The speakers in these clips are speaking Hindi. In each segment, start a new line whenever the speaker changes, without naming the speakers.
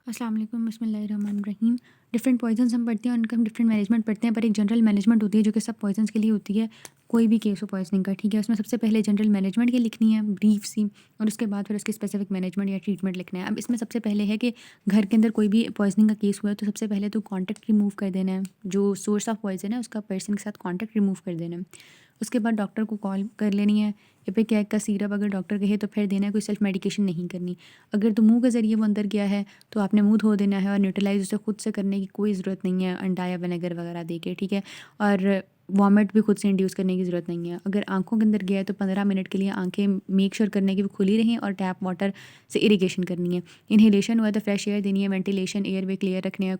अस्सलाम वालेकुम बिस्मिल्लाहिर्रहमानिर्रहीम। डिफरेंट पॉइज़न्स हम पढ़ते हैं, उनका हम डिफरेंट मैनेजमेंट पढ़ते हैं, पर एक जनरल मैनेजमेंट होती है जो कि सब पॉइज़न्स के लिए होती है, कोई भी केस हो पॉइज़निंग का, ठीक है? उसमें सबसे पहले जनरल मैनेजमेंट की लिखनी है ब्रीफ सी, और उसके बाद फिर उसकी स्पेसिफिक मैनेजमेंट या ट्रीटमेंट लिखना है। अब इसमें सबसे पहले है कि घर के अंदर कोई भी पॉइज़निंग का केस हुआ है तो सबसे पहले तो कॉन्टैक्ट रिमूव कर देना है, जो सोर्स ऑफ पॉइज़न है उसका पर्सन के साथ कॉन्टैक्ट रिमूव कर देना है। उसके बाद डॉक्टर को कॉल कर लेनी है, एपिकैक का सिरप अगर डॉक्टर कहे तो फिर देना है, कोई सेल्फ मेडिकेशन नहीं करनी। अगर तो मुँह के ज़रिए वो अंदर गया है तो आपने मुँह धो देना है, और न्यूट्रलाइज़ उसे खुद से करने की कोई ज़रूरत नहीं है, अंडा या विनेगर वगैरह दे के, ठीक है? और वॉमिट भी खुद से इंड्यूस करने की ज़रूरत नहीं है। अगर आँखों के अंदर गया है तो 15 मिनट के लिए आँखें मेक श्योर करने की वो खुली रहें, और टैप वाटर से इरिगेशन करनी है। इन्हेलेशन हुआ तो फ्रेश एयर देनी है, वेंटिलेशन एयर वे क्लियर रखने हैं।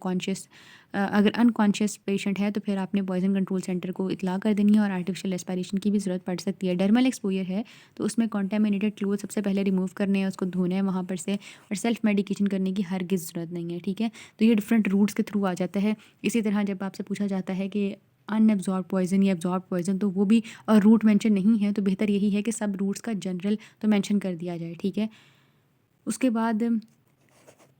अगर अनकॉन्शियस पेशेंट है तो फिर आपने पॉइज़न कंट्रोल सेंटर को इत्तला कर देनी है, और आर्टिफिशियल रेस्पिरेशन की भी ज़रूरत पड़ सकती है। डर्मल एक्सपोजर है तो उसमें कॉन्टामिनेटेड क्लोथ सबसे पहले रिमूव करने हैं, उसको धोना है वहाँ पर से, और सेल्फ मेडिकेशन करने की हरगिज़ ज़रूरत नहीं है, ठीक है? तो ये डिफरेंट रूट्स के थ्रू आ जाता है। इसी तरह जब आपसे पूछा जाता है कि अनएब्ज़ॉर्ब पॉइज़न या एब्ज़ॉर्ब पॉइज़न, तो वो भी रूट मेंशन नहीं है, तो बेहतर यही है कि सब रूट्स का जनरल तो मेंशन कर दिया जाए, ठीक है? उसके बाद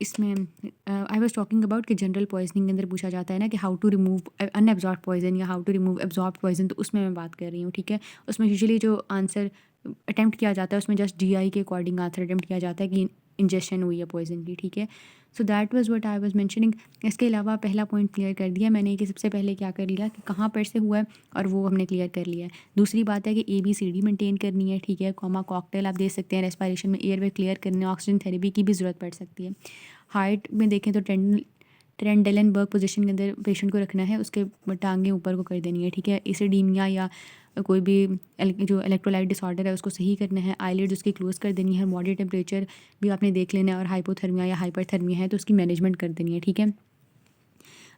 इसमें आई वाज़ टॉकिंग अबाउट कि जनरल पॉइज़निंग के अंदर पूछा जाता है ना कि हाउ टू रिमूव अनएब्ज़ॉर्ब्ड पॉइज़न या हाउ टू रिमूव एब्ज़ॉर्ब्ड पॉइज़न, तो उसमें मैं बात कर रही हूँ, ठीक है? उसमें यूजुअली जो आंसर अटेम्प्ट किया जाता है उसमें जस्ट जीआई के अकॉर्डिंग आंसर अटेम्प्ट किया जाता है कि इंजेक्शन हुई है पॉइज़न की, ठीक है? So that was what I was mentioning. इसके अलावा पहला पॉइंट क्लियर कर दिया मैंने कि सबसे पहले क्या कर लिया कि कहाँ पर से हुआ है, और वो हमने क्लियर कर लिया है। दूसरी बात है कि ABCD मेंटेन करनी है, ठीक है? कॉमा कॉकटेल आप दे सकते हैं, रेस्पिरेशन में एयर वे क्लियर करने, ऑक्सीजन थेरेपी की भी ज़रूरत पड़ सकती है। हार्ट में देखें तो ट्रेंडेलेनबर्ग पोजीशन के अंदर पेशेंट को रखना है, उसके टांगें ऊपर को कर देनी है, ठीक है? एसिडीमिया या कोई भी जो इलेक्ट्रोलाइट डिसऑर्डर है उसको सही करना है। आईलिड्स उसकी क्लोज कर देनी है। बॉडी टेम्परेचर भी आपने देख लेना है, और हाइपोथर्मिया या हाइपरथर्मिया है तो उसकी मैनेजमेंट कर देनी है, ठीक है?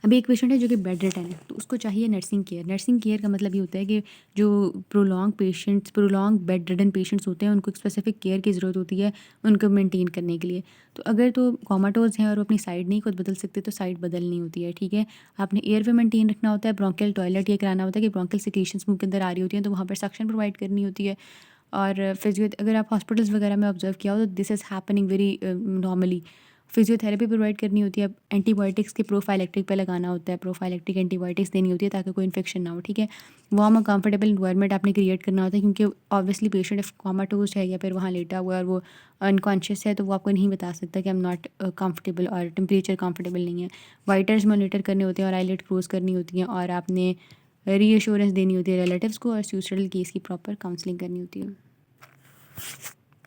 अभी एक पेशेंट है जो कि बेड रिटर्न है, तो उसको चाहिए नर्सिंग केयर। नर्सिंग केयर का मतलब ये होता है कि जो प्रोलॉन्ग बेड रिडन पेशेंट्स होते हैं उनको एक स्पेसिफिक केयर की ज़रूरत होती है उनको मेंटेन करने के लिए। तो अगर तो कोमाटोज़ हैं और वो अपनी साइड नहीं खुद बदल सकते तो साइड बदलनी होती है, ठीक है? आपने एयर वे मेंटेन रखना होता है, ब्रोंकियल टॉयलेट ये कराना होता है कि ब्रोंकियल सिक्रीशंस मुंह के अंदर आ रही होती हैं तो वहाँ पर सक्शन प्रोवाइड करनी होती है। और फिजियो अगर आप हॉस्पिटल्स वगैरह में ऑब्जर्व किया हो तो this is happening very normally. Physiotherapy provide करनी होती है, एंटीबायोटिक्स के प्रोफाइलेक्टिक पे लगाना होता है, प्रोफाइलेक्टिक एंटीबायोटिक्स देनी होती है ताकि कोई इन्फेक्शन ना हो, ठीक है? वार्म और कंफर्टेबल इन्वायरमेंट आपने क्रिएट करना होता है, क्योंकि ऑब्वियसली पेशेंट इफ कोमाटोज है या फिर वहाँ लेटा हुआ है और वो अनकॉन्शियस है तो वो आपको नहीं बता सकता कि आई एम नॉट कंफर्टेबल, और टेम्परेचर कंफर्टेबल नहीं है। वाइटर्स मॉनिटर करने होते हैं और आईलेट क्लोज करनी होती हैं, और आपने रीअश्योरेंस देनी होती है रिलेटिव्स को, और सुसाइडल केस की प्रॉपर काउंसलिंग करनी होती है।